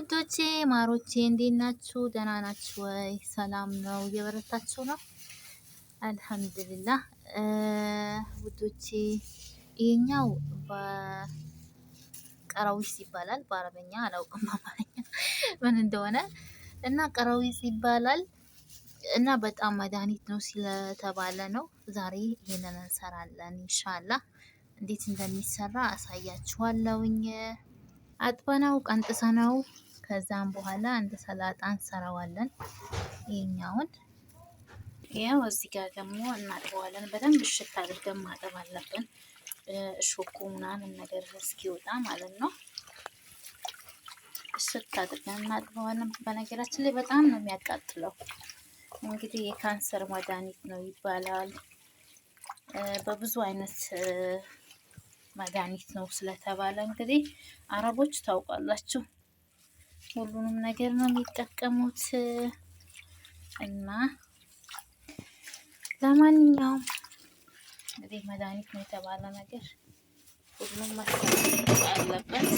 ውዶቼ ማሮቼ እንዴት ናችሁ? ደህና ናችሁ ወይ? ሰላም ነው? እየበረታችሁ ነው? አልሐምዱሊላህ ውዶቼ። ይሄኛው በቀራዊስ ይባላል። በአረበኛ አላውቅም በአማርኛ ምን እንደሆነ እና ቀራዊስ ይባላል እና በጣም መድኃኒት ነው ስለተባለ ነው ዛሬ ይሄንን እንሰራለን ኢንሻአላህ። እንዴት እንደሚሰራ አሳያችኋለሁኝ። አጥበናው ቀንጥሰናው ከዛም በኋላ እንደ ሰላጣ እንሰራዋለን። ይሄኛውን ያው እዚህ ጋር ደግሞ እናጥበዋለን። በደንብ እሽት አድርገን ማጠብ አለብን። እሾኩ ምናምን ነገር እስኪወጣ ማለት ነው። እሽት አድርገን እናጥበዋለን። በነገራችን ላይ በጣም ነው የሚያቃጥለው። እንግዲህ የካንሰር መድኃኒት ነው ይባላል። በብዙ አይነት መድኃኒት ነው ስለተባለ እንግዲህ አረቦች ታውቃላችሁ ሁሉንም ነገር ነው የሚጠቀሙት እና ለማንኛውም እንግዲህ መድኃኒት ነው የተባለ ነገር ሁሉም መሰራት አለበት።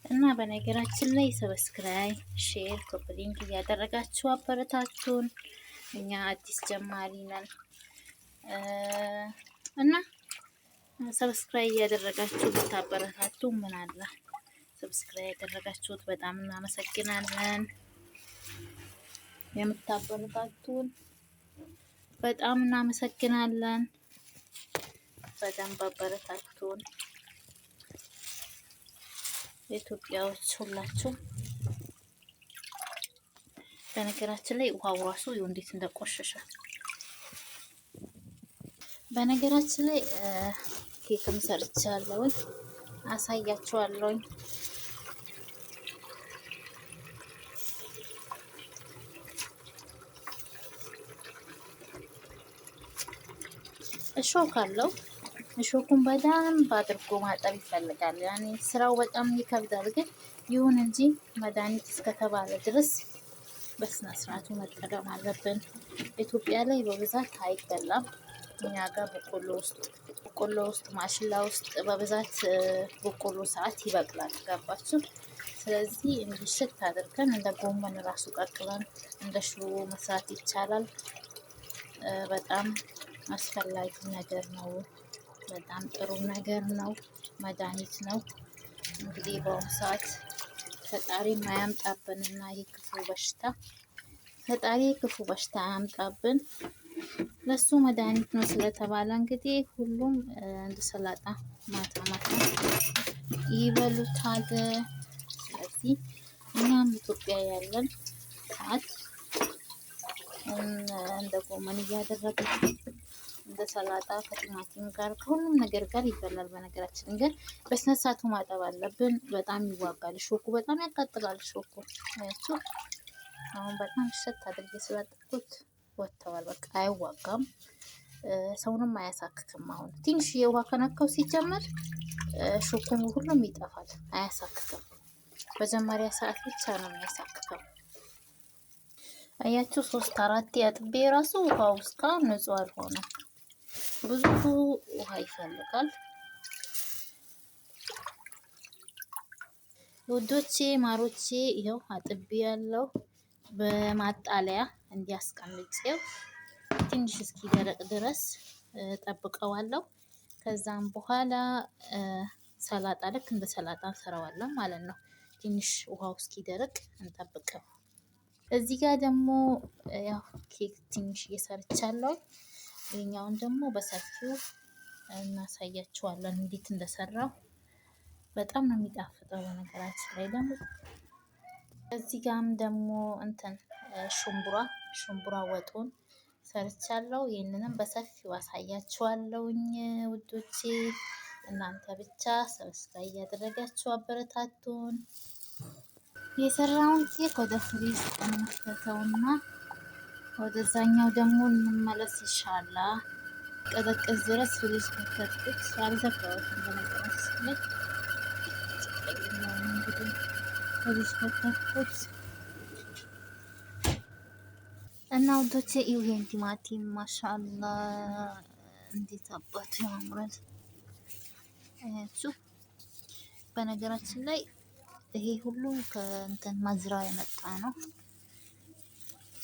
እና በነገራችን ላይ ሰብስክራይብ፣ ሼር፣ ኮፒ ሊንክ እያደረጋችሁ አበረታቱን። እኛ አዲስ ጀማሪ ነን እና ሰብስክራይብ እያደረጋችሁ ብታበረታቱ ምን አለ። ሰብስክራይብ ያደረጋችሁት በጣም እናመሰግናለን። የምታበረታቱን በጣም እናመሰግናለን። በደንብ አበረታቱን ኢትዮጵያዎች ሁላችሁ። በነገራችን ላይ ውሃው ራሱ እንዴት እንደቆሸሸ በነገራችን ላይ ኬክም ሰርቻለሁ አሳያችኋለሁ። እሾክ አለው። እሾኩን በደንብ አድርጎ ማጠብ ይፈልጋል። ያኔ ስራው በጣም ይከብዳል፣ ግን ይሁን እንጂ መድኃኒት እስከተባለ ድረስ በስነ ስርዓቱ መጠቀም አለብን። ኢትዮጵያ ላይ በብዛት አይበላም። እኛ ጋር በቆሎ ውስጥ ማሽላ ውስጥ በብዛት በቆሎ ሰዓት ይበቅላል። ገባችሁ? ስለዚህ እንዲሽት አድርገን እንደ ጎመን ራሱ ቀቅለን እንደ ሽሮ መስራት ይቻላል። በጣም አስፈላጊ ነገር ነው። በጣም ጥሩ ነገር ነው። መድኃኒት ነው። እንግዲህ በአሁኑ ሰዓት ፈጣሪ ማያምጣብንና የክፉ በሽታ ፈጣሪ ክፉ በሽታ አያምጣብን። ለሱ መድኃኒት ነው ስለተባለ እንግዲህ ሁሉም እንደ ሰላጣ ማታ ማታ ይበሉታል። ስለዚህ እኛም ኢትዮጵያ ያለን ሰዓት እንደ ጎመን እያደረግን እንደ ሰላጣ ከቲማቲም ጋር ከሁሉም ነገር ጋር ይበላል። በነገራችን ግን በስነ ስርዓቱ ማጠብ አለብን። በጣም ይዋጋል። ሾኩ በጣም ያቃጥላል። ሾኩ አያችሁ፣ አሁን በጣም ሸት አድርጌ ስላጠብኩት ወጥተዋል። በቃ አይዋጋም፣ ሰውንም አያሳክክም። አሁን ትንሽ የውሃ ከነካው ሲጀመር ሾኩን ሁሉም ይጠፋል። አያሳክክም። መጀመሪያ ሰዓት ብቻ ነው የሚያሳክከው። አያችሁ 3-4 አጥቤ ራሱ ውሃው እስካሁን ንጹህ አልሆነም። ብዙ ውሃ ይፈልጋል። ውዶቼ ማሮቼ ይኸው አጥቤ ያለው በማጣለያ እንዲያስቀምጬው ትንሽ እስኪደረቅ ድረስ ጠብቀዋለሁ። ከዛም በኋላ ሰላጣ ልክ እንደ ሰላጣ እንሰራዋለን ማለት ነው። ትንሽ ውሃው እስኪደርቅ እንጠብቀው። እዚህ ጋር ደግሞ ያው ኬክ ትንሽ እየሰርቻለሁ። ይሄኛውን ደግሞ በሰፊው እናሳያችኋለን እንዴት እንደሰራው። በጣም ነው የሚጣፍጠው። በነገራችን ላይ ደግሞ እዚህ ጋርም ደግሞ ሽምቡራ ወጡን ሰርቻለሁ። ይህንንም በሰፊው አሳያችኋለሁኝ ውዶቼ። እናንተ ብቻ ሰብስክራይብ እያደረጋችሁ አበረታቱን። የሰራውን ኬክ ወደ ፍሪዝ እንከተውና ወደዛኛው ደግሞ እንመለስ ኢንሻአላህ። ቀዘቅዝ ድረስ ፍሪዝ ከተትኩት አልዘጋሁትም። በነገራችን ላይ እንግዲህ ፍሪዝ ከተትኩት እና ውዶቼ ይሄን ቲማቲም ማሻአላ እንዴት አባቱ ያምራል አያችሁ። በነገራችን ላይ ይሄ ሁሉ ከእንትን መዝራ የመጣ ነው።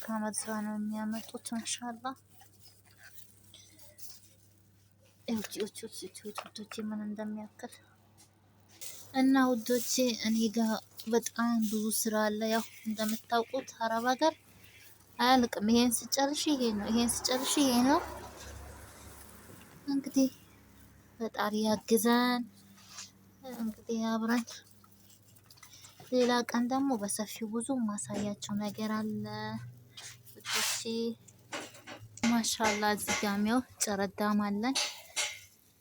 ከመዝራ ነው የሚያመጡት። ማሻአላ ውዶቼ ምን እንደሚያክል እና ውዶቼ እኔ ጋር በጣም ብዙ ስራ አለ። ያው እንደምታውቁት አረብ ሀገር አያልቅም። ይሄን ስጨርሽ ይሄ ነው፣ ይሄን ስጨርሽ ይሄ ነው። እንግዲህ ፈጣሪ ያግዘን። እንግዲህ አብረን ሌላ ቀን ደግሞ በሰፊው ብዙ ማሳያቸው ነገር አለ ውዶቼ። ማሻአላ እዚህ ጋር ነው ጨረዳም አለን።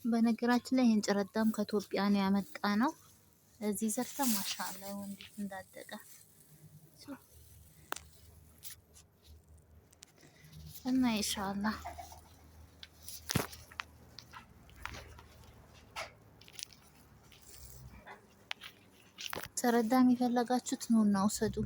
በነገራችን ላይ ይሄን ጨረዳም ከኢትዮጵያ ነው ያመጣ ነው። እዚህ ዘርተን ማሻአላ እንዴት እንዳደገ እና ኢንሻአላህ ጨረዳም የፈለጋችሁት ኑና ውሰዱ።